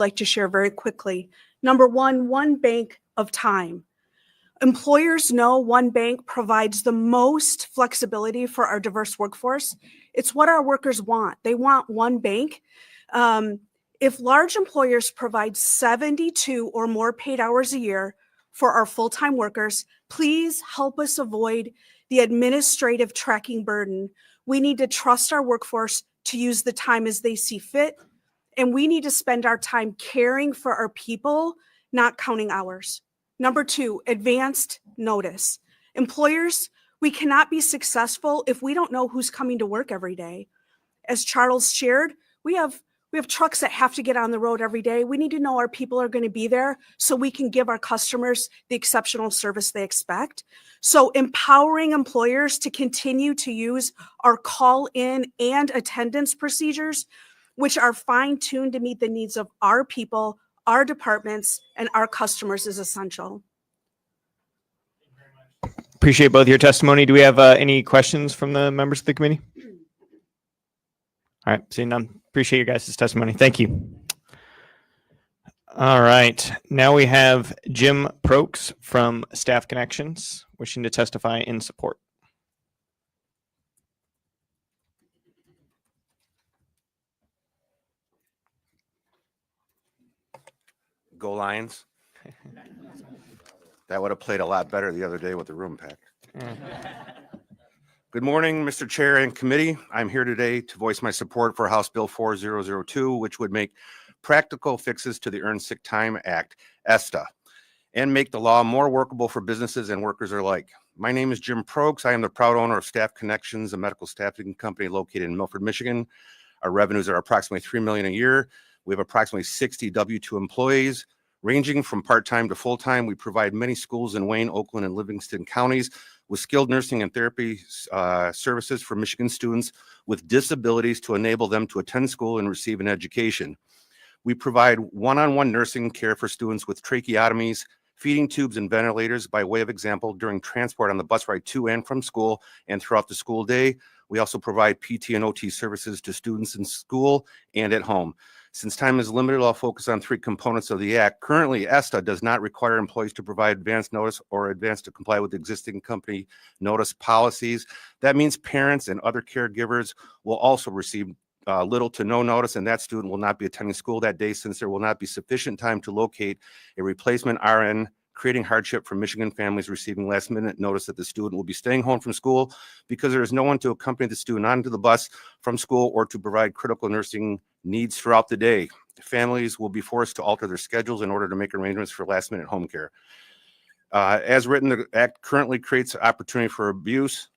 like to share very quickly. Number one bank of time. Employers know one bank provides the most flexibility for our diverse workforce. It's what our workers want. They want one bank. If large employers provide 72 or more paid hours a year for our full-time workers, please help us avoid the administrative tracking burden. We need to trust our workforce to use the time as they see fit, and we need to spend our time caring for our people, not counting hours. Number two, advanced notice. Employers, we cannot be successful if we don't know who's coming to work every day. As Charles shared, we have trucks that have to get on the road every day. We need to know our people are going to be there so we can give our customers the exceptional service they expect. So empowering employers to continue to use our call-in and attendance procedures, which are fine-tuned to meet the needs of our people, our departments, and our customers, is essential. Appreciate both your testimony. Do we have any questions from the members of the committee? All right, seeing none. Appreciate your guys' testimony. Thank you. All right, now we have Jim Prokes from Staff Connections wishing to testify in support. Go Lions. That would have played a lot better the other day with the room packed. Good morning, Mr. Chair and committee. I'm here today to voice my support for House Bill 4002, which would make practical fixes to the Earned Sick Time Act, ESTA, and make the law more workable for businesses and workers alike. My name is Jim Prokes. I am the proud owner of Staff Connections, a medical staffing company located in Milford, Michigan. Our revenues are approximately $3 million a year. We have approximately 60 W-2 employees, ranging from part-time to full-time. We provide many schools in Wayne, Oakland, and Livingston counties with skilled nursing and therapy services for Michigan students with disabilities to enable them to attend school and receive an education. We provide one-on-one nursing care for students with tracheotomies, feeding tubes, and ventilators. By way of example, during transport on the bus ride to and from school and throughout the school day. We also provide PT and OT services to students in school and at home. Since time is limited, I'll focus on three components of the Act. Currently, ESTA does not require employees to provide advance notice or advance to comply with existing company notice policies. That means parents and other caregivers will also receive little to no notice, and that student will not be attending school that day since there will not be sufficient time to locate a replacement RN, creating hardship for Michigan families receiving last-minute notice that the student will be staying home from school because there is no one to accompany the student onto the bus from school or to provide critical nursing needs throughout the day. Families will be forced to alter their schedules in order to make arrangements for last-minute home care. As written, the Act currently creates opportunity for abuse.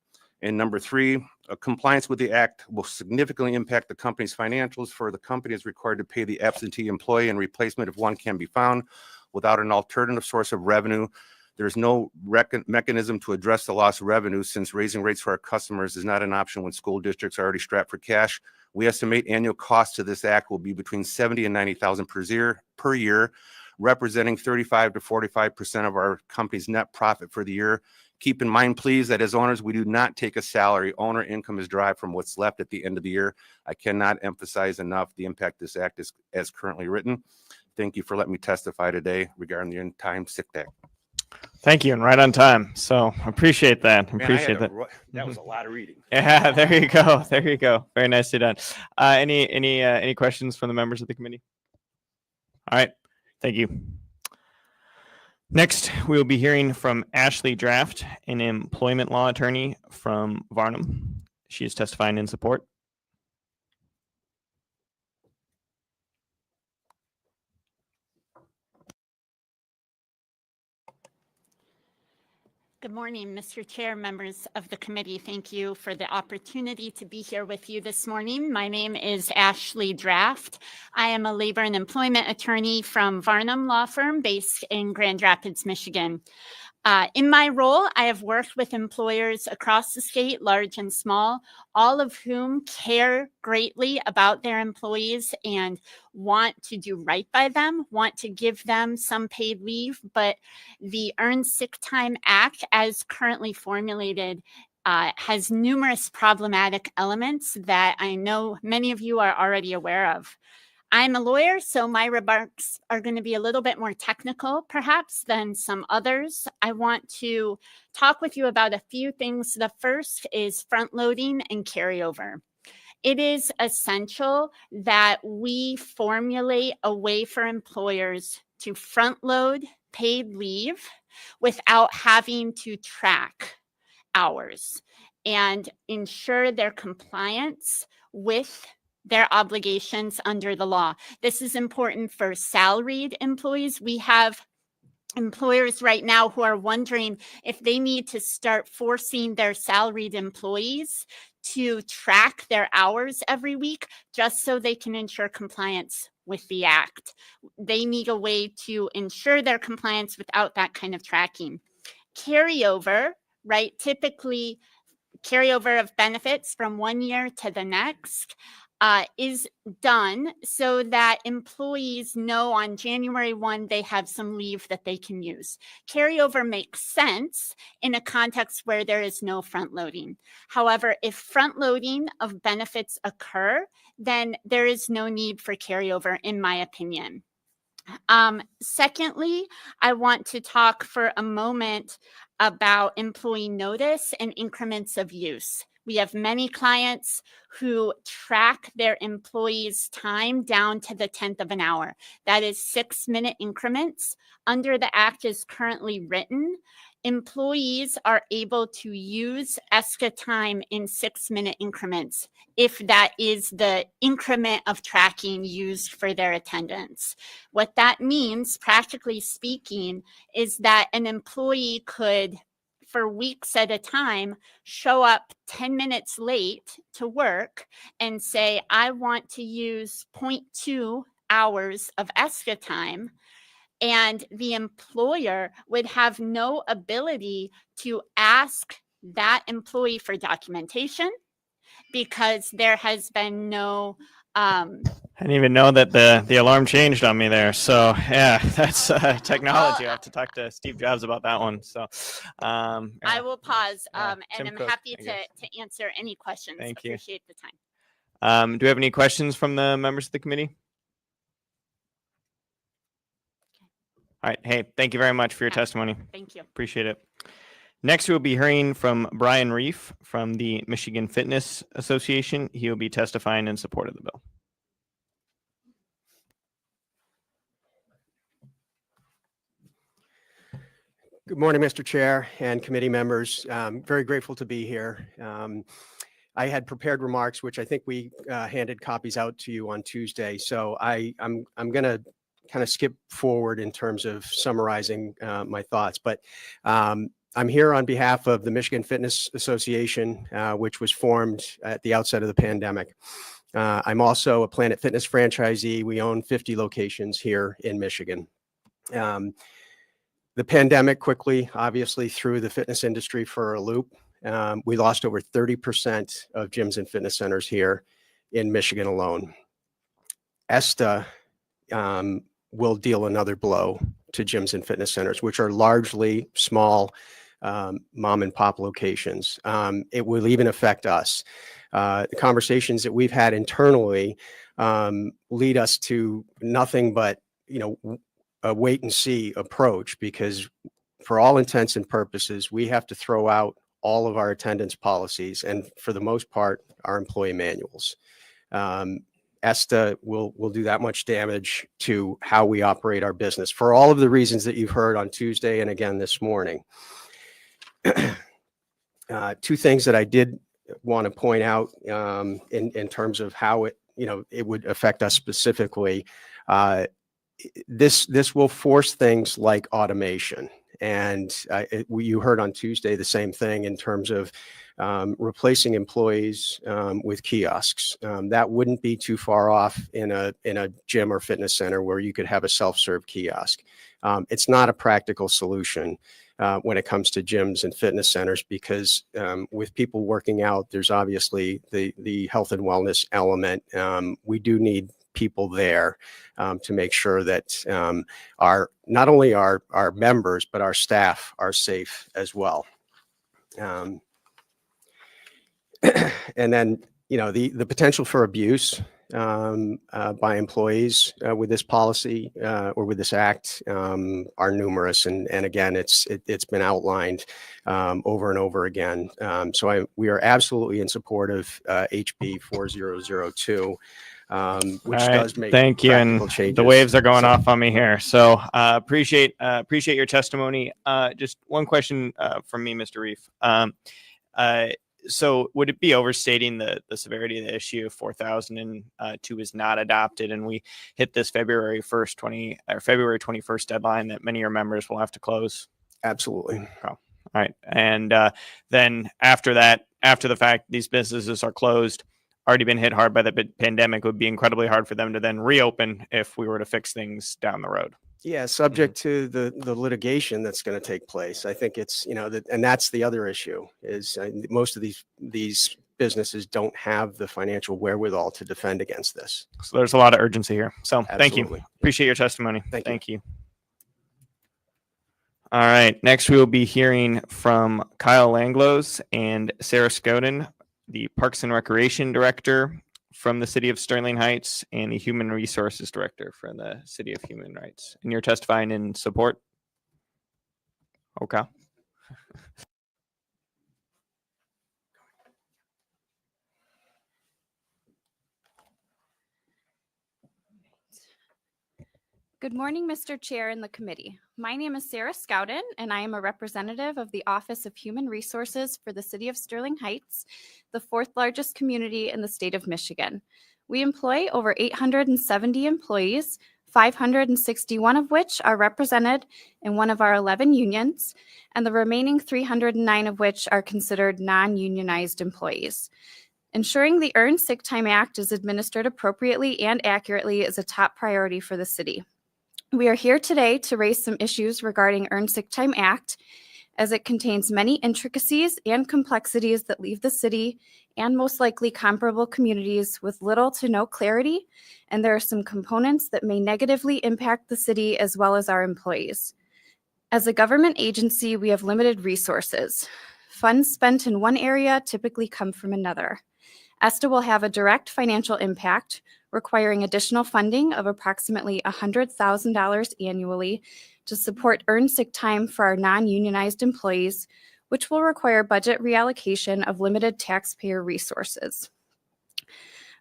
And number three, compliance with the Act will significantly impact the company's financials, for the company is required to pay the absentee employee and replacement if one can be found. Without an alternative source of revenue, there's no mechanism to address the loss of revenue, since raising rates for our customers is not an option when school districts are already strapped for cash. We estimate annual costs to this Act will be between $70,000 and $90,000 per year, representing 35 to 45% of our company's net profit for the year. Keep in mind, please, that as owners, we do not take a salary. Owner income is derived from what's left at the end of the year. I cannot emphasize enough the impact this Act is as currently written. Thank you for letting me testify today regarding the Earned Time Sick Act. Thank you, and right on time. So appreciate that. Man, Appreciate that. That was a lot of reading. Yeah, there you go. There you go. Very nicely done. Any questions from the members of the committee? All right. Thank you. Next, we will be hearing from Ashley Draft, an employment law attorney from Varnum. She is testifying in support. Good morning, Mr. Chair, members of the committee. Thank you for the opportunity to be here with you this morning. My name is Ashley Draft. I am a labor and employment attorney from Varnum Law Firm based in Grand Rapids, Michigan. In my role, I have worked with employers across the state, large and small, all of whom care greatly about their employees and want to do right by them, want to give them some paid leave. But the Earned Sick Time Act, as currently formulated, has numerous problematic elements that I know many of you are already aware of. I'm a lawyer, so my remarks are going to be a little bit more technical, perhaps, than some others. I want to talk with you about a few things. The first is front loading and carryover. It is essential that we formulate a way for employers to front load paid leave without having to track hours and ensure their compliance with their obligations under the law. This is important for salaried employees. We have employers right now who are wondering if they need to start forcing their salaried employees to track their hours every week just so they can ensure compliance with the act. They need a way to ensure their compliance without that kind of tracking. Carryover, right? Typically, carryover of benefits from one year to the next is done so that employees know on January 1 they have some leave that they can use. Carryover makes sense in a context where there is no front loading. However, if front loading of benefits occur, then there is no need for carryover, in my opinion. Secondly, I want to talk for a moment about employee notice and increments of use. We have many clients who track their employees' time down to the 10th of an hour. That is 6-minute increments. Under the act as currently written, employees are able to use ESCA time in 6-minute increments if that is the increment of tracking used for their attendance. What that means, practically speaking, is that an employee could, for weeks at a time, show up 10 minutes late to work and say, I want to use 0.2 hours of ESCA time. And the employer would have no ability to ask that employee for documentation because there has been no I didn't even know that the alarm changed on me there. So yeah, that's technology. I have to talk to Steve Jobs about that one. So I yeah. will pause Yeah, and Tim I'm Cook, happy I guess. to answer any questions. Thank you. Appreciate the time. Do we have any questions from the members of the committee? All right. Hey, thank you very much for your Yeah. testimony. Thank you. Appreciate it. Next, we'll be hearing from Brian Reef from the Michigan Fitness Association. He will be testifying in support of the bill. Good morning, Mr. Chair and committee members. Very grateful to be here. I had prepared remarks, which I think we handed copies out to you on Tuesday. So I'm going to kind of skip forward in terms of summarizing my thoughts. But I'm here on behalf of the Michigan Fitness Association, which was formed at the outset of the pandemic. I'm also a Planet Fitness franchisee. We own 50 locations here in Michigan. The pandemic quickly, obviously, threw the fitness industry for a loop. We lost over 30% of gyms and fitness centers here in Michigan alone. ESTA will deal another blow to gyms and fitness centers, which are largely small mom and pop locations. It will even affect us. The conversations that we've had internally lead us to nothing but, a wait and see approach, because for all intents and purposes, we have to throw out all of our attendance policies and, for the most part, our employee manuals. ESTA will do that much damage to how we operate our business for all of the reasons that you've heard on Tuesday and again this morning. Two things that I did want to point out in terms of how it would affect us specifically. This will force things like automation. And you heard on Tuesday the same thing in terms of replacing employees with kiosks. That wouldn't be too far off in a gym or fitness center where you could have a self-serve kiosk. It's not a practical solution when it comes to gyms and fitness centers, because with people working out, there's obviously the health and wellness element. We do need people there to make sure that not only our members, but our staff are safe as well. And then, the potential for abuse by employees with this policy or with this act are numerous. And again, it's been outlined over and over again. We are absolutely in support of HB 4002. Which All right, does make thank you. And practical changes. the waves are going off on me here. So appreciate your testimony. Just one question from me, Mr. Reef. So would it be overstating the severity of the issue if 4002 is not adopted and we hit this February 21st deadline that many of your members will have to close? Absolutely. All right. And then after the fact, these businesses are closed, already been hit hard by the pandemic, would be incredibly hard for them to then reopen if we were to fix things down the road. Yeah, subject to the litigation that's going to take place. I think it's, and that's the other issue is most of these businesses don't have the financial wherewithal to defend against this. So there's a lot of urgency here. So thank you. Absolutely. Appreciate your testimony. Thank you. All right. Next, we will be hearing from Kyle Langlois and Sarah Scoden, the Parks and Recreation Director from the City of Sterling Heights and the Human Resources Director for the City of Human Rights. And you're testifying in support? Okay. Good morning, Mr. Chair and the committee. My name is Sarah Scouden, and I am a representative of the Office of Human Resources for the City of Sterling Heights, the fourth largest community in the state of Michigan. We employ over 870 employees, 561 of which are represented in one of our 11 unions, and the remaining 309 of which are considered non-unionized employees. Ensuring the Earned Sick Time Act is administered appropriately and accurately is a top priority for the city. We are here today to raise some issues regarding Earned Sick Time Act, as it contains many intricacies and complexities that leave the city and most likely comparable communities with little to no clarity, and there are some components that may negatively impact the city as well as our employees. As a government agency, we have limited resources. Funds spent in one area typically come from another. ESTA will have a direct financial impact, requiring additional funding of approximately $100,000 annually to support earned sick time for our non-unionized employees, which will require budget reallocation of limited taxpayer resources.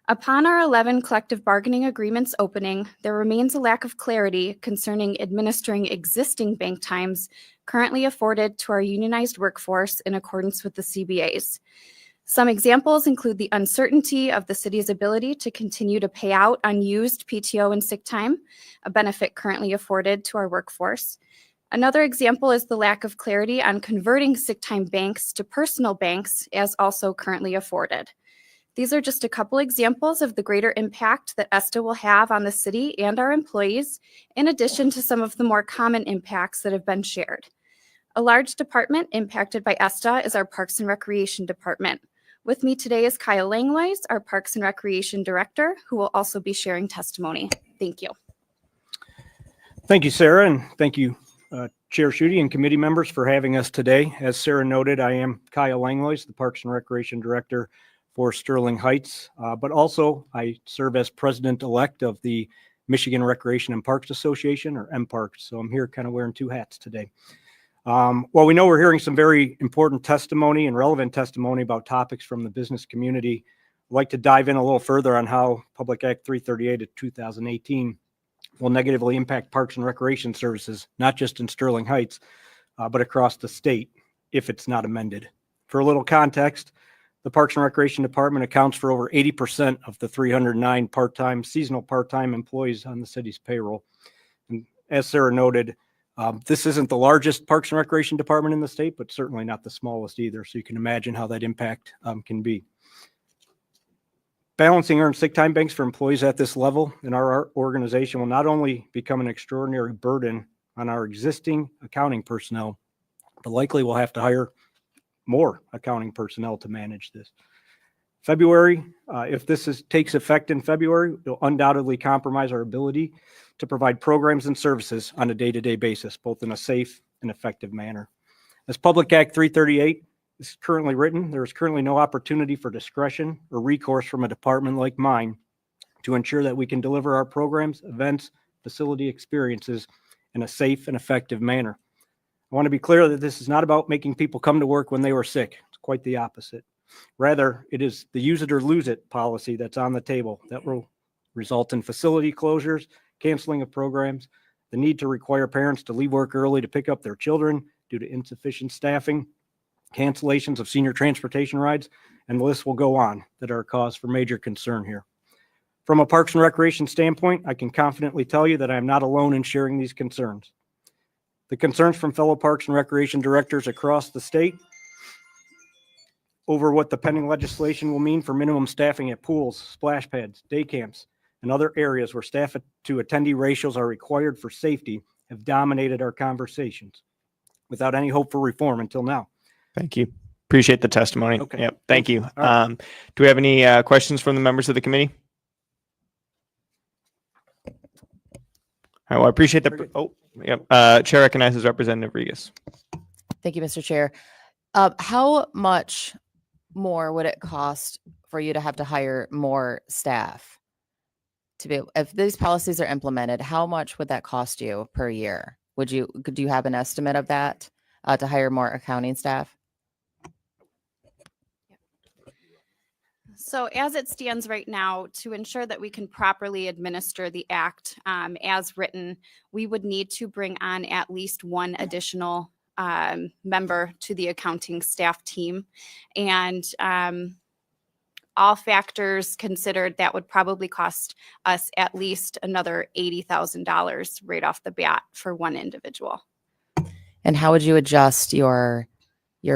Upon our 11 collective bargaining agreements opening, there remains a lack of clarity concerning administering existing bank times currently afforded to our unionized workforce in accordance with the CBAs. Some examples include the uncertainty of the city's ability to continue to pay out unused PTO and sick time, a benefit currently afforded to our workforce. Another example is the lack of clarity on converting sick time banks to personal banks, as also currently afforded. These are just a couple examples of the greater impact that ESTA will have on the city and our employees, in addition to some of the more common impacts that have been shared. A large department impacted by ESTA is our Parks and Recreation Department. With me today is Kyle Langlois, our Parks and Recreation Director, who will also be sharing testimony. Thank you. Thank you, Sarah, and thank you, Chair Schutte and committee members for having us today. As Sarah noted, I am Kyle Langlois, the Parks and Recreation Director for Sterling Heights, but also I serve as President-elect of the Michigan Recreation and Parks Association, or MParks, so I'm here kind of wearing two hats today. Well, we know we're hearing some very important testimony and relevant testimony about topics from the business community. I'd like to dive in a little further on how Public Act 338 of 2018 will negatively impact parks and recreation services, not just in Sterling Heights, but across the state if it's not amended. For a little context, the Parks and Recreation Department accounts for over 80% of the 309 seasonal part-time employees on the city's payroll. And as Sarah noted, this isn't the largest Parks and Recreation Department in the state, but certainly not the smallest either. So you can imagine how that impact can be. Balancing earned sick time banks for employees at this level in our organization will not only become an extraordinary burden on our existing accounting personnel, but likely we'll have to hire more accounting personnel to manage this. February, if this takes effect in February, it'll undoubtedly compromise our ability to provide programs and services on a day-to-day basis, both in a safe and effective manner. As Public Act 338 is currently written, there is currently no opportunity for discretion or recourse from a department like mine to ensure that we can deliver our programs, events, facility experiences in a safe and effective manner. I want to be clear that this is not about making people come to work when they were sick. It's quite the opposite. Rather, it is the use it or lose it policy that's on the table that will result in facility closures, canceling of programs, the need to require parents to leave work early to pick up their children due to insufficient staffing, cancellations of senior transportation rides, and the list will go on that are a cause for major concern here. From a Parks and Recreation standpoint, I can confidently tell you that I am not alone in sharing these concerns. The concerns from fellow Parks and Recreation directors across the state over what the pending legislation will mean for minimum staffing at pools, splash pads, day camps, and other areas where staff to attendee ratios are required for safety have dominated our conversations without any hope for reform until now. Thank you. Appreciate the testimony. Okay. Yep. Thank you. All right. Do we have any questions from the members of the committee? All right. Well, I appreciate Very the. good. Oh, yep. Chair recognizes Representative Regas. Thank you, Mr. Chair. How much more would it cost for you to have to hire more staff to be, if these policies are implemented, how much would that cost you per year? Do you have an estimate of that to hire more accounting staff? So as it stands right now, to ensure that we can properly administer the act as written, we would need to bring on at least one additional member to the accounting staff team. And all factors considered, that would probably cost us at least another $80,000 right off the bat for one individual. And how would you adjust your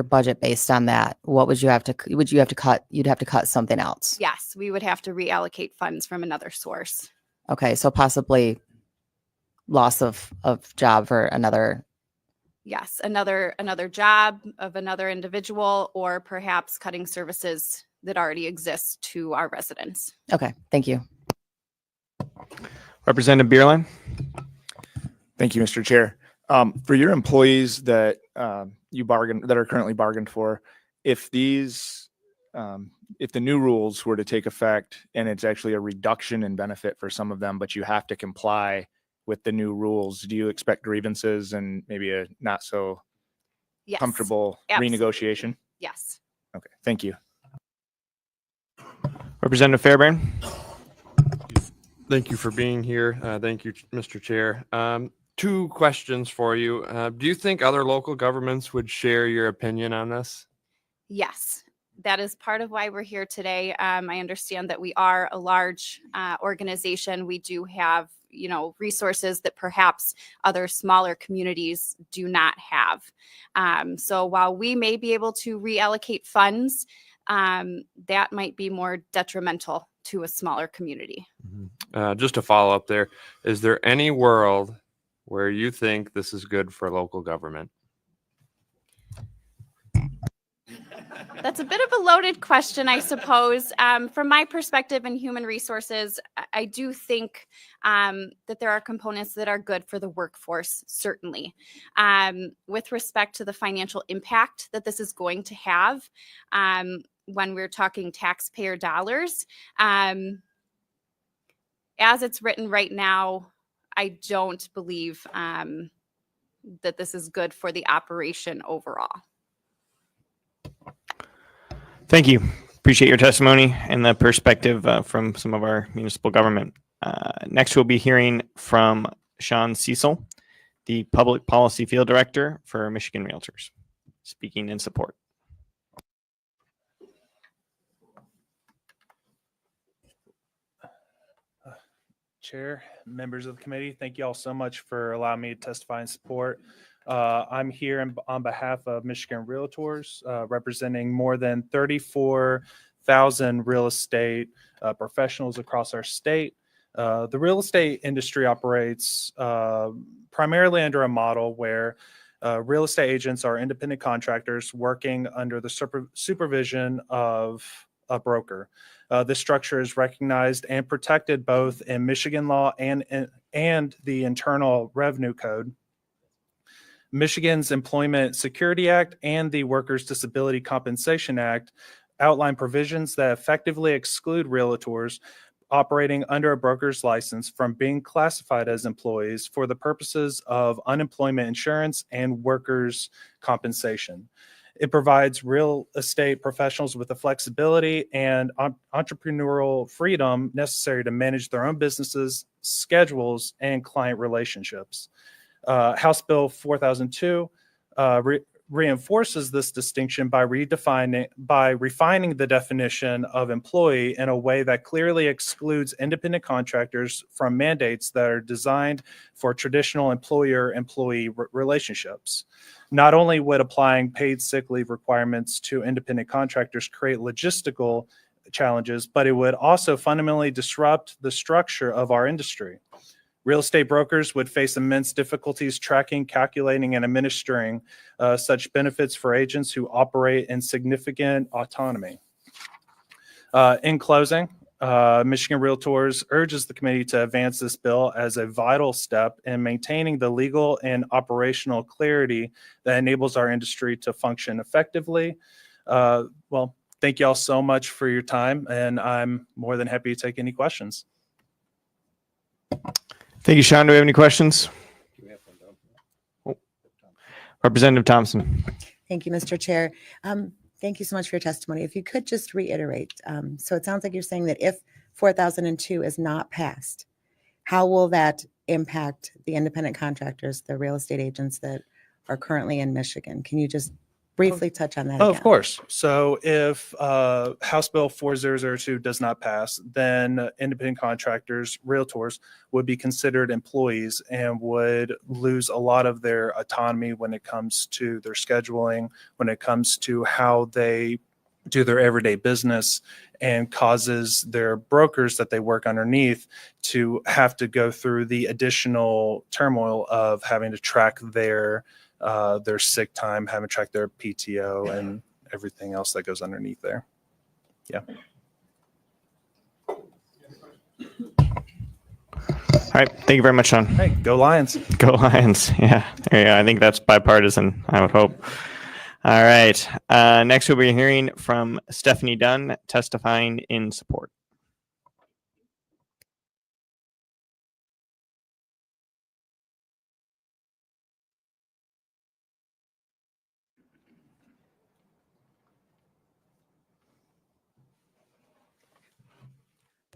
budget based on that? What would you have to cut? You'd have to cut something else. Yes, we would have to reallocate funds from another source. Okay, so possibly loss of job for another. Yes, another job of another individual, or perhaps cutting services that already exist to our residents. Okay, thank you. Representative Bierlein. Thank you, Mr. Chair. For your employees that that are currently bargained for, if these, if the new rules were to take effect and it's actually a reduction in benefit for some of them, but you have to comply with the new rules, do you expect grievances and maybe a not so Yes. comfortable Absolutely. renegotiation? Yes. Okay, thank you. Representative Fairbairn. Thank you for being here. Thank you, Mr. Chair. Two questions for you. Do you think other local governments would share your opinion on this? Yes. That is part of why we're here today. I understand that we are a large organization. We do have, resources that perhaps other smaller communities do not have. So while we may be able to reallocate funds, that might be more detrimental to a smaller community. Just to follow up there, is there any world where you think this is good for local government? That's a bit of a loaded question, I suppose. From my perspective in human resources, I do think that there are components that are good for the workforce, certainly. With respect to the financial impact that this is going to have, when we're talking taxpayer dollars, as it's written right now, I don't believe that this is good for the operation overall. Thank you. Appreciate your testimony and the perspective from some of our municipal government. Next, we'll be hearing from Sean Cecil, the Public Policy Field Director for Michigan Realtors, speaking in support. Chair, members of the committee, thank you all so much for allowing me to testify in support. I'm here on behalf of Michigan Realtors, representing more than 34,000 real estate professionals across our state. The real estate industry operates primarily under a model where real estate agents are independent contractors working under the supervision of a broker. This structure is recognized and protected both in Michigan law and the Internal Revenue Code. Michigan's Employment Security Act and the Workers' Disability Compensation Act outline provisions that effectively exclude realtors operating under a broker's license from being classified as employees for the purposes of unemployment insurance and workers' compensation. It provides real estate professionals with the flexibility and entrepreneurial freedom necessary to manage their own businesses, schedules, and client relationships. House Bill 4002 reinforces this distinction by refining the definition of employee in a way that clearly excludes independent contractors from mandates that are designed for traditional employer-employee relationships. Not only would applying paid sick leave requirements to independent contractors create logistical challenges, but it would also fundamentally disrupt the structure of our industry. Real estate brokers would face immense difficulties tracking, calculating, and administering such benefits for agents who operate in significant autonomy. In closing, Michigan Realtors urges the committee to advance this bill as a vital step in maintaining the legal and operational clarity that enables our industry to function effectively. Well, thank you all so much for your time, and I'm more than happy to take any questions. Thank you, Sean. Do we have any questions? Oh. Representative Thompson. Thank you, Mr. Chair. Thank you so much for your testimony. If you could just reiterate, so it sounds like you're saying that if 4002 is not passed, how will that impact the independent contractors, the real estate agents that are currently in Michigan? Can you just briefly touch on that Oh, again? of course. So if House Bill 4002 does not pass, then independent contractors, realtors, would be considered employees and would lose a lot of their autonomy when it comes to their scheduling, when it comes to how they do their everyday business, and causes their brokers that they work underneath to have to go through the additional turmoil of having to track their sick time, having to track their PTO and everything else that goes underneath there. Yeah. All right. Thank you very much, Sean. Hey, go Lions. Go Lions. Yeah. I think that's bipartisan, I would hope. All right. Next, we'll be hearing from Stephanie Dunn testifying in support.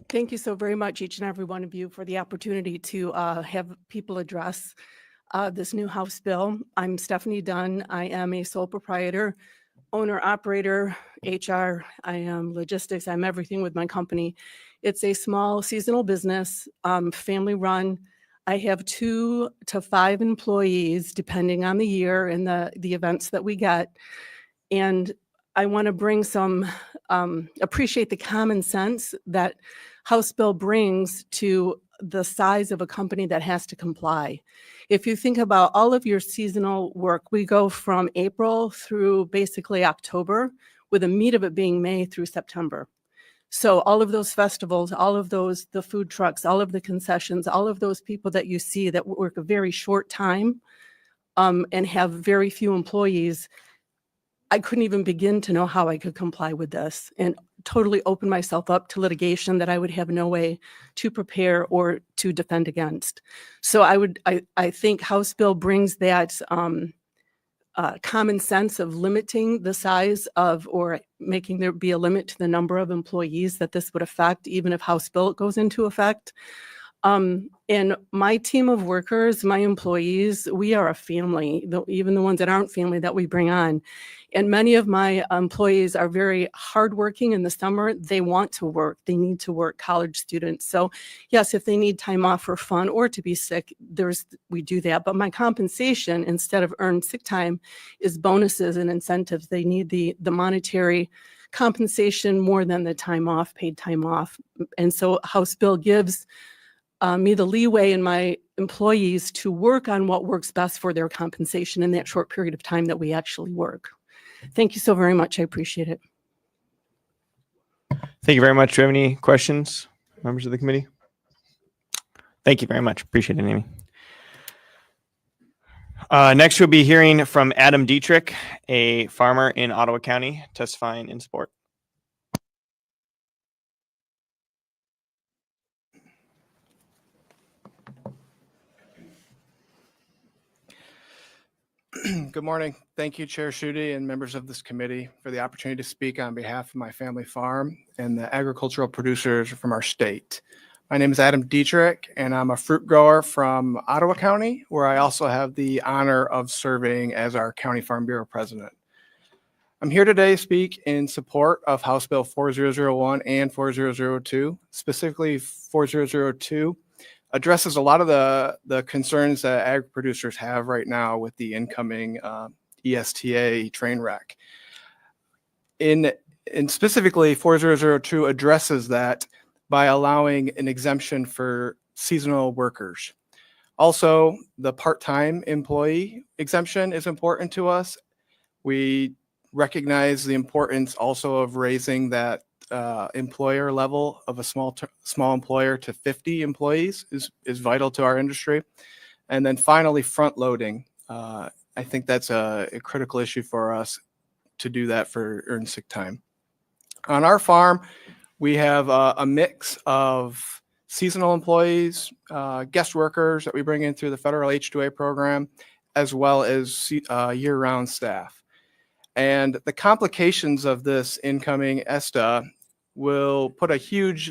Thank you so very much, each and every one of you, for the opportunity to have people address this new House bill. I'm Stephanie Dunn. I am a sole proprietor, owner, operator, HR. I am logistics. I'm everything with my company. It's a small seasonal business, family run. I have 2 to 5 employees, depending on the year and the events that we get. And I want to bring some, appreciate the common sense that House bill brings to the size of a company that has to comply. If you think about all of your seasonal work, we go from April through basically October, with a meat of it being May through September. So all of those festivals, all of those, the food trucks, all of the concessions, all of those people that you see that work a very short time and have very few employees, I couldn't even begin to know how I could comply with this, and totally open myself up to litigation that I would have no way to prepare or to defend against. So I think House bill brings that common sense of limiting the size of, or making there be a limit to the number of employees that this would affect, even if House bill goes into effect. And my team of workers, my employees, we are a family, even the ones that aren't family that we bring on. And many of my employees are very hardworking in the summer. They want to work. They need to work, college students. So yes, if they need time off for fun or to be sick, we do that. But my compensation, instead of earned sick time, is bonuses and incentives. They need the monetary compensation more than the time off, paid time off. And so House bill gives me the leeway and my employees to work on what works best for their compensation in that short period of time that we actually work. Thank you so very much. I appreciate it. Thank you very much. Do you have any questions, members of the committee? Thank you very much. Appreciate it, Amy. Next, we'll be hearing from Adam Dietrich, a farmer in Ottawa County, testifying in support. Good morning. Thank you, Chair Schutte and members of this committee for the opportunity to speak on behalf of my family farm and the agricultural producers from our state. My name is Adam Dietrich, and I'm a fruit grower from Ottawa County, where I also have the honor of serving as our County Farm Bureau President. I'm here today to speak in support of House Bill 4001 and 4002. Specifically, 4002 addresses a lot of the concerns that ag producers have right now with the incoming ESTA train wreck. And specifically, 4002 addresses that by allowing an exemption for seasonal workers. Also, the part-time employee exemption is important to us. We recognize the importance also of raising that employer level of a small employer to 50 employees is vital to our industry. And then finally, front loading. I think that's a critical issue for us to do that for earned sick time. On our farm, we have a mix of seasonal employees, guest workers that we bring in through the federal H-2A program, as well as year-round staff. And the complications of this incoming ESTA will put a huge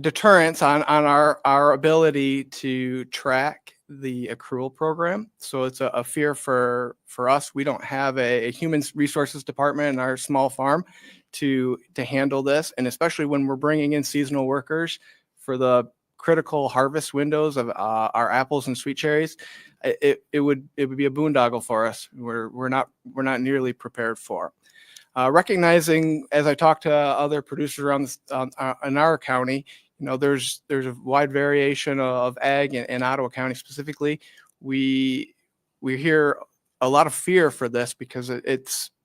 deterrence on our ability to track the accrual program. So it's a fear for us. We don't have a human resources department in our small farm to handle this. And especially when we're bringing in seasonal workers for the critical harvest windows of our apples and sweet cherries, it would be a boondoggle for us. We're not nearly prepared for. Recognizing, as I talk to other producers around in our county, there's a wide variation of ag in Ottawa County specifically. We hear a lot of fear for this because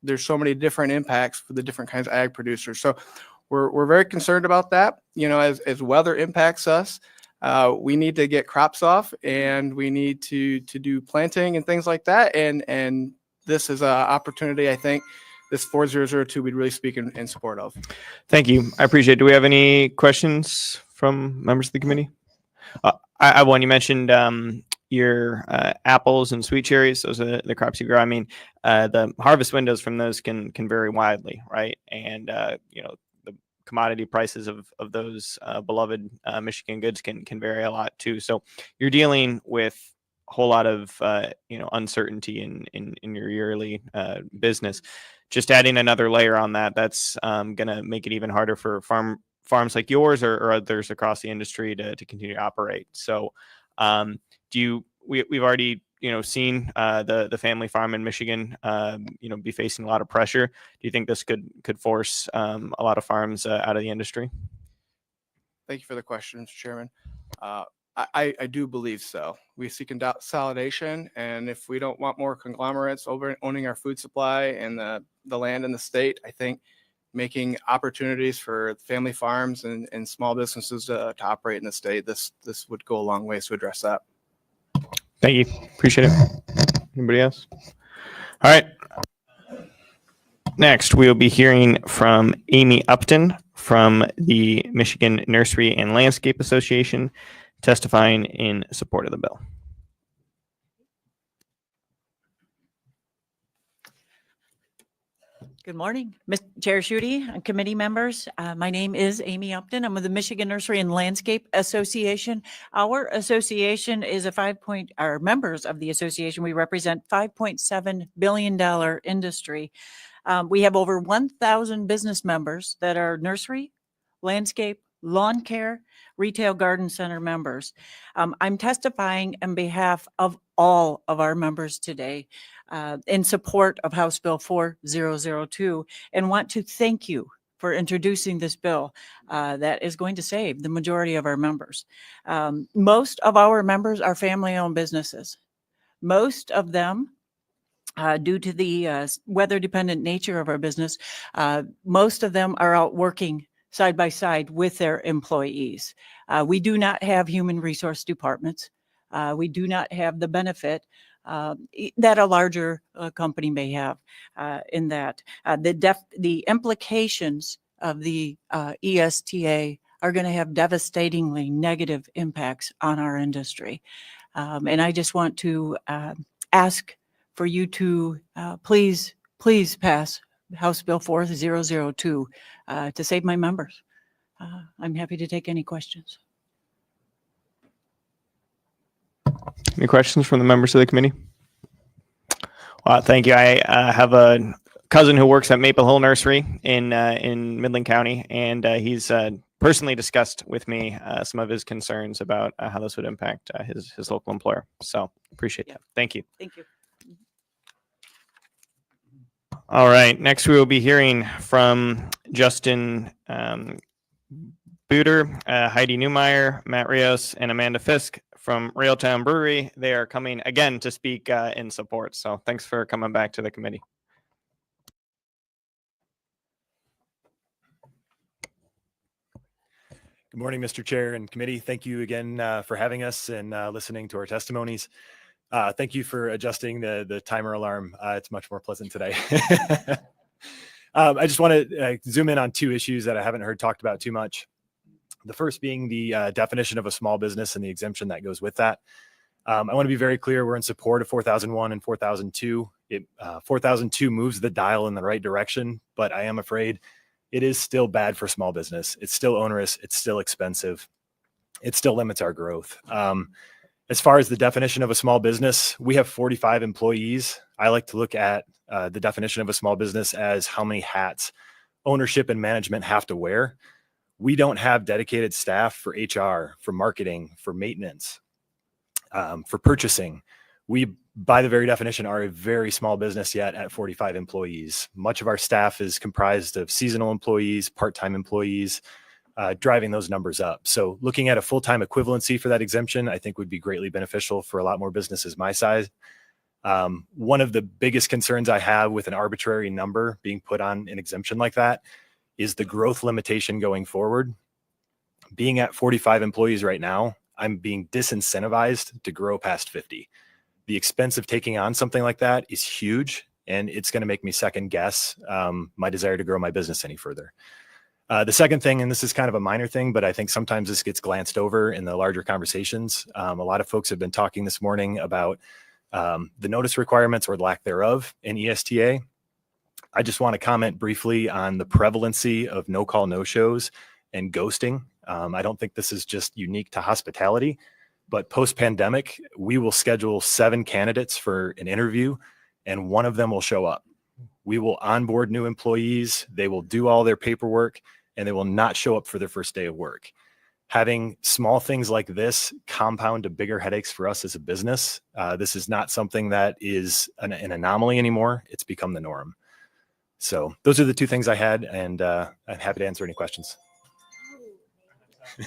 there's so many different impacts for the different kinds of ag producers. So we're very concerned about that. As weather impacts us, we need to get crops off, and we need to do planting and things like that. And this is an opportunity, I think, this 4002 we'd really speak in support of. Thank you. I appreciate it. Do we have any questions from members of the committee? I have one. You mentioned your apples and sweet cherries. Those are the crops you grow. I mean, the harvest windows from those can vary widely, right? And, the commodity prices of those beloved Michigan goods can vary a lot too. So you're dealing with a whole lot of, uncertainty in your yearly business. Just adding another layer on that's going to make it even harder for farms like yours or others across the industry to continue to operate. So we've already seen the family farm in Michigan be facing a lot of pressure. Do you think this could force a lot of farms out of the industry? Thank you for the question, Mr. Chairman. I do believe so. We see consolidation, and if we don't want more conglomerates owning our food supply and the land in the state, I think making opportunities for family farms and small businesses to operate in the state, this would go a long ways to address that. Thank you. Appreciate it. Anybody else? All right. Next, we'll be hearing from Amy Upton from the Michigan Nursery and Landscape Association, testifying in support of the bill. Good morning, Mr. Chair Schutte and committee members. My name is Amy Upton. I'm with the Michigan Nursery and Landscape Association. Our association is our members of the association, we represent $5.7 billion industry. We have over 1,000 business members that are nursery, landscape, lawn care, retail garden center members. I'm testifying on behalf of all of our members today in support of House Bill 4002 and want to thank you for introducing this bill that is going to save the majority of our members. Most of our members are family-owned businesses. Most of them, due to the weather-dependent nature of our business, most of them are out working side by side with their employees. We do not have human resource departments. We do not have the benefit that a larger company may have in that. The implications of the ESTA are going to have devastatingly negative impacts on our industry. And I just want to ask for you to please pass House Bill 4002 to save my members. I'm happy to take any questions. Any questions from the members of the committee? Thank you. I have a cousin who works at Maple Hill Nursery in Midland County, and he's personally discussed with me some of his concerns about how this would impact his local employer. So appreciate that. Thank you. Thank you. All right. Next, we will be hearing from Justin Buter, Heidi Newmeyer, Matt Rios, and Amanda Fisk from Railtown Brewery. They are coming again to speak in support. So thanks for coming back to the committee. Good morning, Mr. Chair and committee. Thank you again for having us and listening to our testimonies. Thank you for adjusting the timer alarm. It's much more pleasant today. I just want to zoom in on two issues that I haven't heard talked about too much. The first being the definition of a small business and the exemption that goes with that. I want to be very clear. We're in support of 4001 and 4002. 4002 moves the dial in the right direction, but I am afraid it is still bad for small business. It's still onerous. It's still expensive. It still limits our growth. As far as the definition of a small business, we have 45 employees. I like to look at the definition of a small business as how many hats ownership and management have to wear. We don't have dedicated staff for HR, for marketing, for maintenance, for purchasing. We, by the very definition, are a very small business yet at 45 employees. Much of our staff is comprised of seasonal employees, part-time employees, driving those numbers up. So looking at a full-time equivalency for that exemption, I think would be greatly beneficial for a lot more businesses my size. One of the biggest concerns I have with an arbitrary number being put on an exemption like that is the growth limitation going forward. Being at 45 employees right now, I'm being disincentivized to grow past 50. The expense of taking on something like that is huge, and it's going to make me second guess my desire to grow my business any further. The second thing, and this is kind of a minor thing, but I think sometimes this gets glanced over in the larger conversations. A lot of folks have been talking this morning about the notice requirements or lack thereof in ESTA. I just want to comment briefly on the prevalency of no-call, no-shows and ghosting. I don't think this is just unique to hospitality, but post-pandemic, we will schedule 7 candidates for an interview, and one of them will show up. We will onboard new employees, they will do all their paperwork, and they will not show up for their first day of work. Having small things like this compound to bigger headaches for us as a business. This is not something that is an anomaly anymore. It's become the norm. So those are the two things I had, and I'm happy to answer any questions.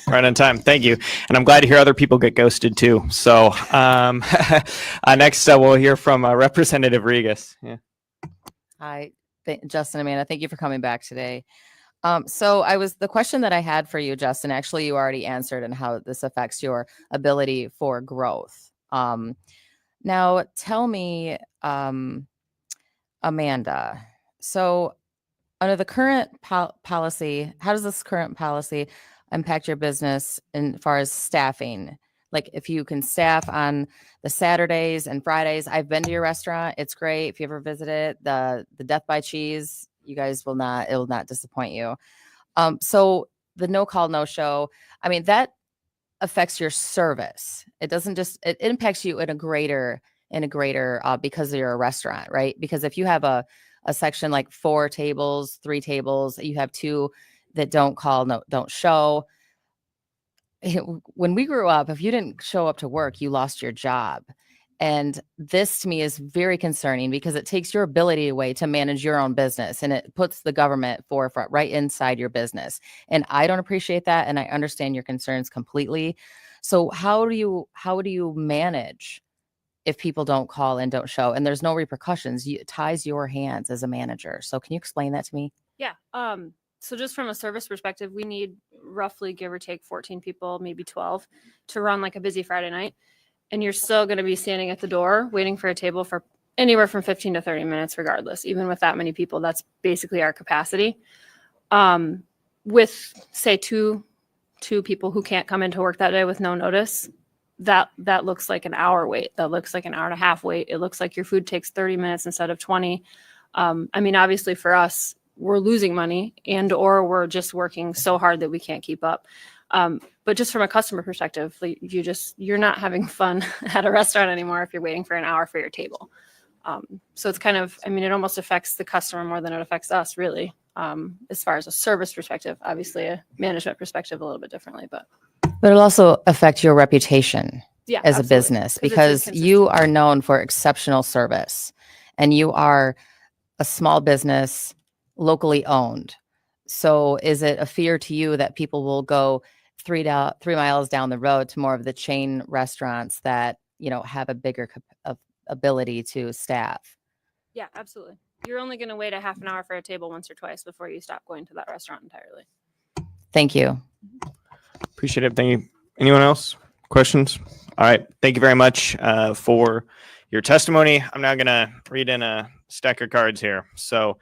Right on time. Thank you. And I'm glad to hear other people get ghosted too. So next we'll hear from Representative Regas. Yeah. Hi, Justin, Amanda, thank you for coming back today. The question that I had for you, Justin, actually you already answered and how this affects your ability for growth. Now tell me, Amanda, so under the current policy, how does this current policy impact your business as far as staffing? Like if you can staff on the Saturdays and Fridays. I've been to your restaurant. It's great. If you ever visit it, the Death by Cheese, you guys it will not disappoint you. So the no call, no show, I mean, that affects your service. It doesn't just, it impacts you in a greater because you're a restaurant, right? Because if you have a section like 4 tables, 3 tables, you have 2 that don't call, don't show. When we grew up, if you didn't show up to work, you lost your job. And this to me is very concerning because it takes your ability away to manage your own business and it puts the government forefront right inside your business. And I don't appreciate that. And I understand your concerns completely. So how do you manage if people don't call and don't show and there's no repercussions? It ties your hands as a manager. So can you explain that to me? Yeah. So just from a service perspective, we need roughly, give or take, 14 people, maybe 12 to run like a busy Friday night. And you're still going to be standing at the door waiting for a table for anywhere from 15 to 30 minutes, regardless. Even with that many people, that's basically our capacity. With say 2 two people who can't come into work that day with no notice, that looks like an hour wait. That looks like an hour and a half wait. It looks like your food takes 30 minutes instead of 20. I mean, obviously for us, we're losing money or we're just working so hard that we can't keep up. But just from a customer perspective, like, you're not having fun at a restaurant anymore if you're waiting for an hour for your table. So it's kind of, I mean, it almost affects the customer more than it affects us, really, as far as a service perspective. Obviously, a management perspective a little bit differently, but it'll also affect your reputation yeah, as absolutely. a business 'Cause it's because inconsistent. you are known for exceptional service and you are a small business locally owned. So is it a fear to you that people will go 3 miles down the road to more of the chain restaurants that, have a bigger ability to staff? Yeah, absolutely. You're only going to wait a half an hour for a table once or twice before you stop going to that restaurant entirely. Thank you. Appreciate it. Thank you. Anyone else? Questions? All right. Thank you very much for your testimony. I'm now going to read in a stack of cards here. So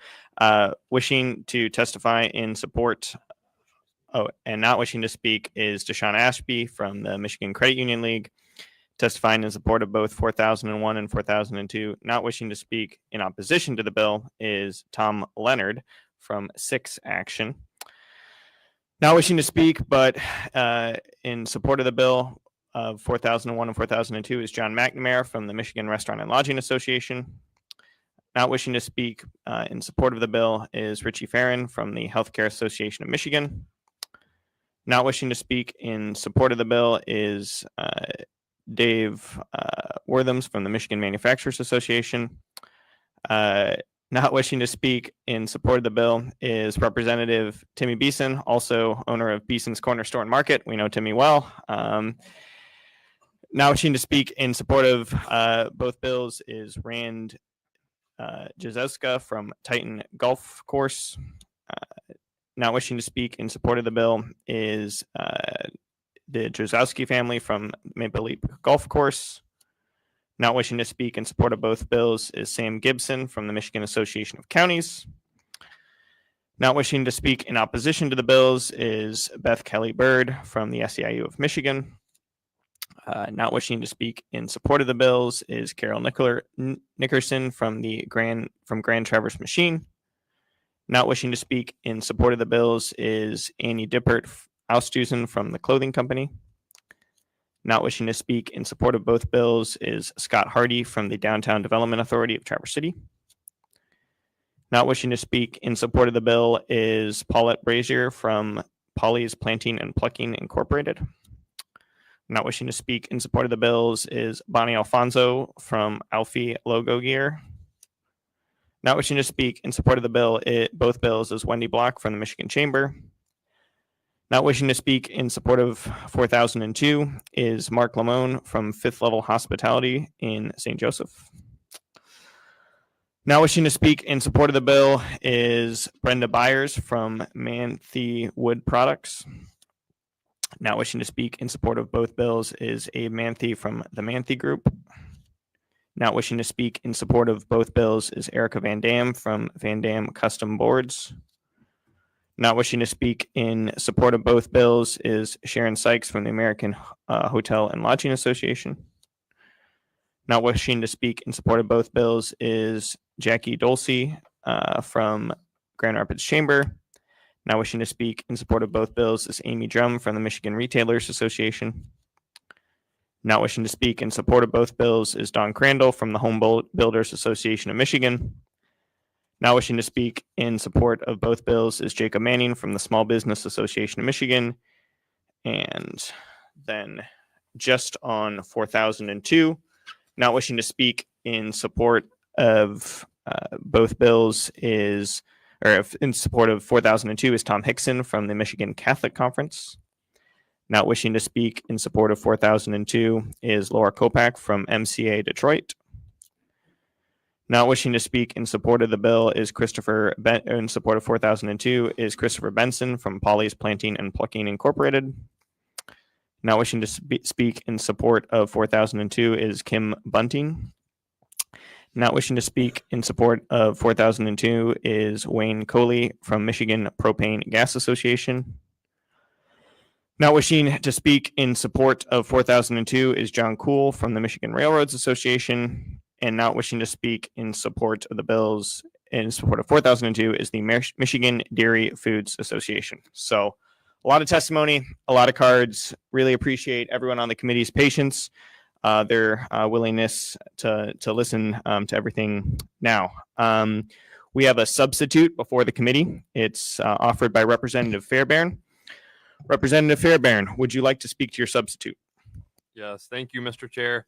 wishing to testify in support. Oh, and not wishing to speak is Deshaun Ashby from the Michigan Credit Union League, testifying in support of both 4001 and 4002. Not wishing to speak in opposition to the bill is Tom Leonard from 6 Action. Not wishing to speak, but in support of the bill of 4001 and 4002 is John McNamara from the Michigan Restaurant and Lodging Association. Not wishing to speak in support of the bill is Richie Farron from the Healthcare Association of Michigan. Not wishing to speak in support of the bill is Dave Worthams from the Michigan Manufacturers Association. Not wishing to speak in support of the bill is Representative Timmy Beeson, also owner of Beeson's Corner Store and Market. We know Timmy well. Not wishing to speak in support of both bills is Rand Jazowska from Titan Golf Course. Not wishing to speak in support of the bill is the Jazowski family from Maple Leaf Golf Course. Not wishing to speak in support of both bills is Sam Gibson from the Michigan Association of Counties. Not wishing to speak in opposition to the bills is Beth Kelly Bird from the SEIU of Michigan. Not wishing to speak in support of the bills is Carol Nickerson from Grand Traverse Machine. Not wishing to speak in support of the bills is Annie Dippert Austusen from the Clothing Company. Not wishing to speak in support of both bills is Scott Hardy from the Downtown Development Authority of Traverse City. Not wishing to speak in support of the bill is Paulette Brazier from Polly's Planting and Plucking Incorporated. Not wishing to speak in support of the bills is Bonnie Alfonso from Alfie Logo Gear. Not wishing to speak in support of the bill, both bills, is Wendy Block from the Michigan Chamber. Not wishing to speak in support of 4002 is Mark Lamone from Fifth Level Hospitality in St. Joseph. Not wishing to speak in support of the bill is Brenda Byers from Manthe Wood Products. Not wishing to speak in support of both bills is Abe Manthe from the Manthe Group. Not wishing to speak in support of both bills is Erica Van Dam from Van Dam Custom Boards. Not wishing to speak in support of both bills is Sharon Sykes from the American Hotel and Lodging Association. Not wishing to speak in support of both bills is Jackie Dolce from Grand Rapids Chamber. Not wishing to speak in support of both bills is Amy Drum from the Michigan Retailers Association. Not wishing to speak in support of both bills is Don Crandall from the Home Builders Association of Michigan. Not wishing to speak in support of both bills is Jacob Manning from the Small Business Association of Michigan. And then just on 4002, not wishing to speak in support of both bills is, or in support of 4002 is Tom Hickson from the Michigan Catholic Conference. Not wishing to speak in support of 4002 is Laura Kopak from MCA Detroit. Not wishing to speak in support of the bill is in support of 4002 is Christopher Benson from Polly's Planting and Plucking Incorporated. Not wishing to speak in support of 4002 is Kim Bunting. Not wishing to speak in support of 4002 is Wayne Coley from Michigan Propane Gas Association. Not wishing to speak in support of 4002 is John Cool from the Michigan Railroads Association, and not wishing to speak in support of the bills in support of 4002 is the Michigan Dairy Foods Association. So a lot of testimony, a lot of cards. Really appreciate everyone on the committee's patience, their willingness to listen to everything now. We have a substitute before the committee. It's offered by Representative Fairbairn. Representative Fairbairn, would you like to speak to your substitute? Yes, thank you, Mr. Chair.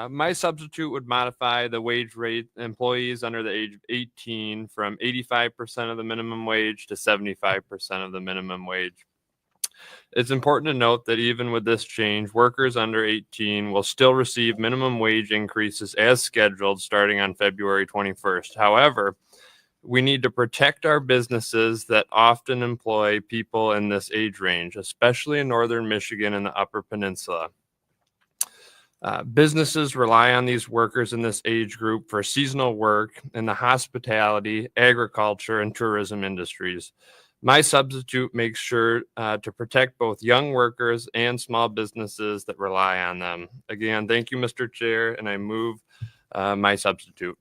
My substitute would modify the wage rate employees under the age of 18 from 85% of the minimum wage to 75% of the minimum wage. It's important to note that even with this change, workers under 18 will still receive minimum wage increases as scheduled starting on February 21st. However, we need to protect our businesses that often employ people in this age range, especially in northern Michigan and the Upper Peninsula. Businesses rely on these workers in this age group for seasonal work in the hospitality, agriculture, and tourism industries. My substitute makes sure to protect both young workers and small businesses that rely on them. Again, thank you, Mr. Chair, and I move my substitute.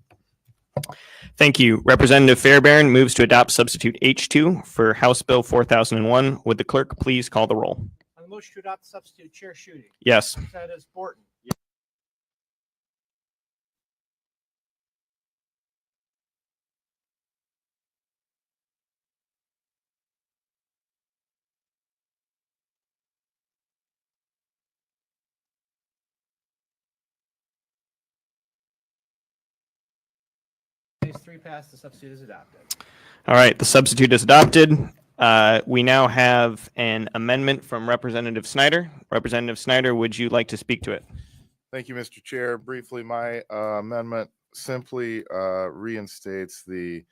Thank you. Representative Fairbairn moves to adopt substitute H2 for House Bill 4001. Would the clerk please call the roll? On the motion to adopt substitute, Chair Schutte. Yes. Representative Borton. Phase 3 passed. The substitute is adopted. All right, the substitute is adopted. We now have an amendment from Representative Snyder. Representative Snyder, would you like to speak to it? Thank you, Mr. Chair. Briefly, my amendment simply reinstates the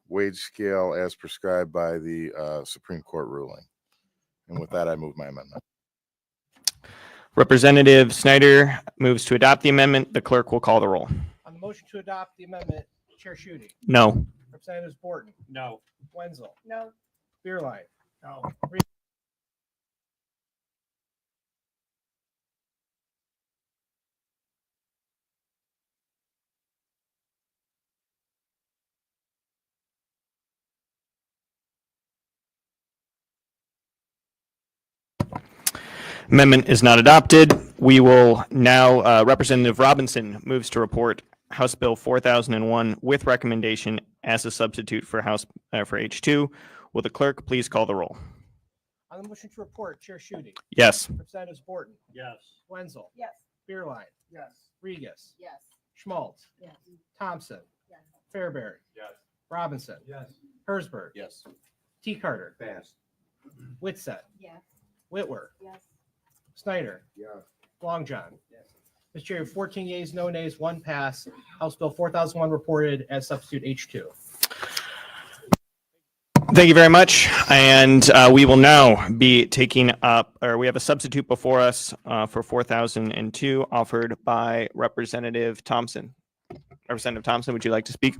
wage scale as prescribed by the Supreme Court ruling. And with that, I move my amendment. Representative Snyder moves to adopt the amendment. The clerk will call the roll. On the motion to adopt the amendment, Chair Schutte. No. Representatives Borton. No. Wenzel. No. Beerline. No. Amendment is not adopted. We will now, Representative Robinson moves to report House Bill 4001 with recommendation as a substitute for for H2. Will the clerk please call the roll? On the motion to report, Chair Schutte. Yes. Representatives Borton. Yes. Wenzel. Yes. Beerline. Yes. Regis. Yes. Schmaltz. Yes. Thompson. Yes. Fairbairn. Yes. Robinson. Yes. Hersberg. Yes. T. Carter. Passed. Witset. Yes. Whitwer. Yes. Snyder. Yes. Long John. Yes. Mr. Chair, 14 yeas, no nays, 1 pass. House Bill 4001 reported as substitute H2. Thank you very much. And we will now be taking up, or we have a substitute before us for 4002 offered by Representative Thompson. Representative Thompson, would you like to speak?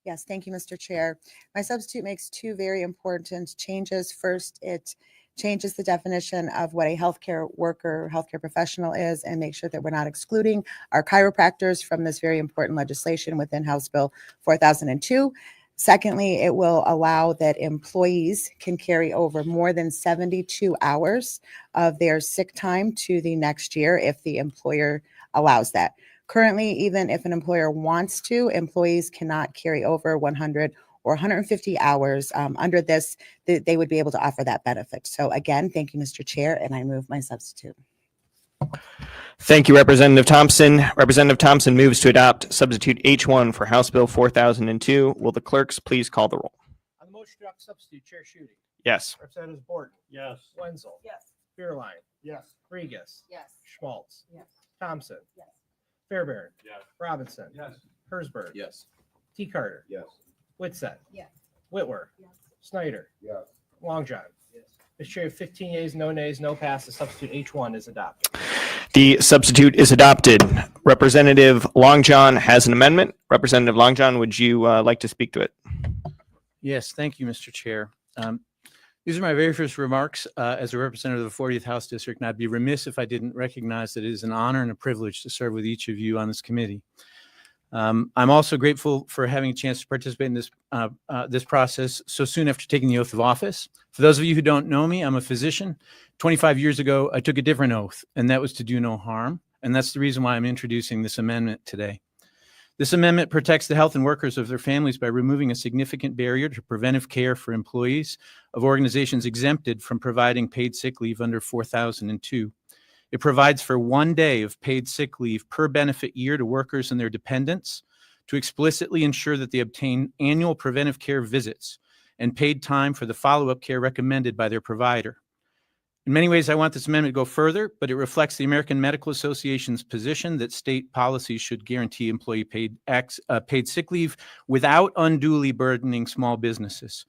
Yes, thank you, Mr. Chair. My substitute makes 2 very important changes. First, it changes the definition of what a healthcare worker, healthcare professional is, and make sure that we're not excluding our chiropractors from this very important legislation within House Bill 4002. Secondly, it will allow that employees can carry over more than 72 hours of their sick time to the next year if the employer allows that. Currently, even if an employer wants to, employees cannot carry over 100 or 150 hours. Under this, they would be able to offer that benefit. So again, thank you, Mr. Chair, and I move my substitute. Thank you, Representative Thompson. Representative Thompson moves to adopt substitute H1 for House Bill 4002. Will the clerks please call the roll? On the motion to adopt substitute, Chair Schutte. Yes. Representatives Borton. Yes. Wenzel. Yes. Beerline. Yes. Regis. Yes. Schmaltz. Yes. Thompson. Yes. Fairbairn. Yes. Robinson. Yes. Hersberg. Yes. T. Carter. Yes. Witset. Yes. Whitwer. Yes. Snyder. Yes. Long John. Yes. Mr. Chair, 15 yeas, no nays, no pass. The substitute H1 is adopted. The substitute is adopted. Representative Long John has an amendment. Representative Long John, would you like to speak to it? Yes, thank you, Mr. Chair. These are my very first remarks as a representative of the 40th House District, and I'd be remiss if I didn't recognize that it is an honor and a privilege to serve with each of you on this committee. I'm also grateful for having a chance to participate in this process so soon after taking the oath of office. For those of you who don't know me, I'm a physician. 25 years ago, I took a different oath, and that was to do no harm. And that's the reason why I'm introducing this amendment today. This amendment protects the health and workers of their families by removing a significant barrier to preventive care for employees of organizations exempted from providing paid sick leave under 4002. It provides for 1 day of paid sick leave per benefit year to workers and their dependents to explicitly ensure that they obtain annual preventive care visits and paid time for the follow-up care recommended by their provider. In many ways, I want this amendment to go further, but it reflects the American Medical Association's position that state policies should guarantee employee paid sick leave without unduly burdening small businesses.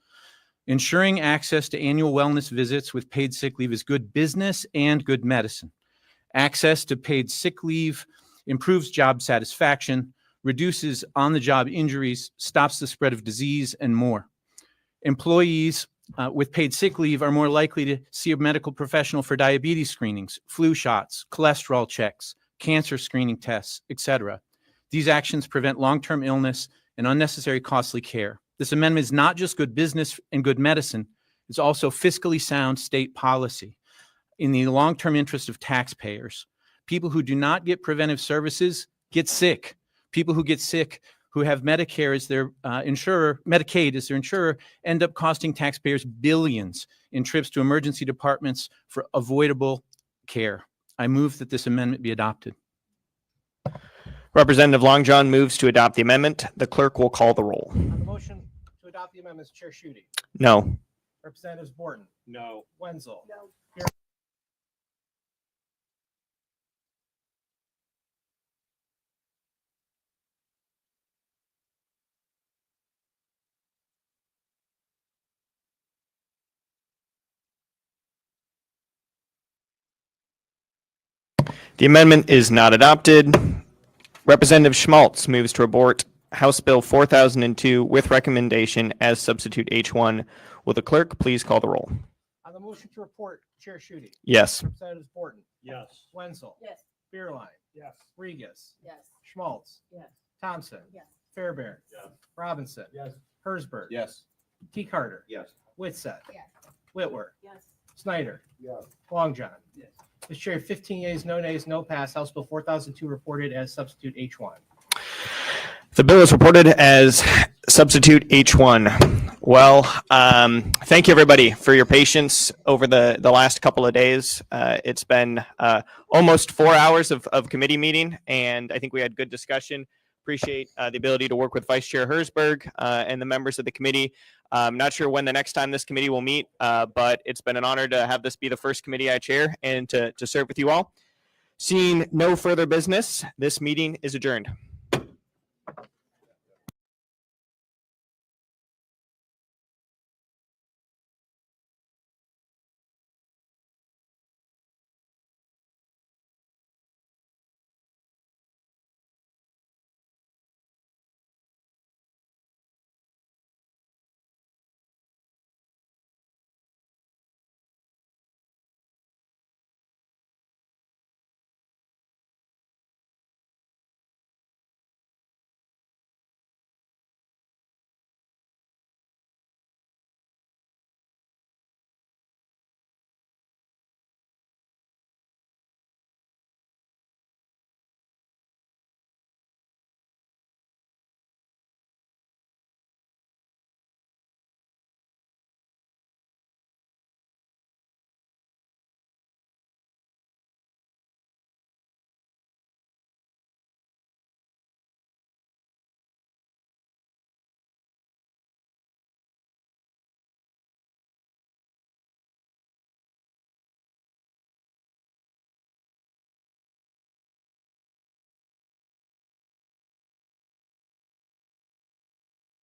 Ensuring access to annual wellness visits with paid sick leave is good business and good medicine. Access to paid sick leave improves job satisfaction, reduces on-the-job injuries, stops the spread of disease, and more. Employees with paid sick leave are more likely to see a medical professional for diabetes screenings, flu shots, cholesterol checks, cancer screening tests, etc. These actions prevent long-term illness and unnecessary costly care. This amendment is not just good business and good medicine, it's also fiscally sound state policy in the long-term interest of taxpayers. People who do not get preventive services get sick. People who get sick who have Medicare as their Medicaid as their insurer, end up costing taxpayers billions in trips to emergency departments for avoidable care. I move that this amendment be adopted. Representative Long John moves to adopt the amendment. The clerk will call the roll. On the motion to adopt the amendments, Chair Schutte. No. Representatives Borton. No. Wenzel. No. The amendment is not adopted. Representative Schmaltz moves to abort House Bill 4002 with recommendation as substitute H1. Will the clerk please call the roll? On the motion to report, Chair Schutte. Yes. Representatives Borton. Yes. Wenzel. Yes. Beerline. Yes. Regis. Yes. Schmaltz. Yes. Thompson. Yes. Fairbairn. Yes. Robinson. Yes. Hersberg. Yes. T. Carter. Yes. Whitsett. Yes. Whitwer. Yes. Snyder. Yes. Long John. Yes. Mr. Chair, 15 yeas, no nays, no pass. House Bill 4002 reported as substitute H1. The bill is reported as substitute H1. Well, thank you everybody for your patience over the last couple of days. It's been almost 4 hours of committee meeting, and I think we had good discussion. Appreciate the ability to work with Vice Chair Hersberg and the members of the committee. I'm not sure when the next time this committee will meet, but it's been an honor to have this be the first committee I chair and to serve with you all. Seeing no further business, this meeting is adjourned.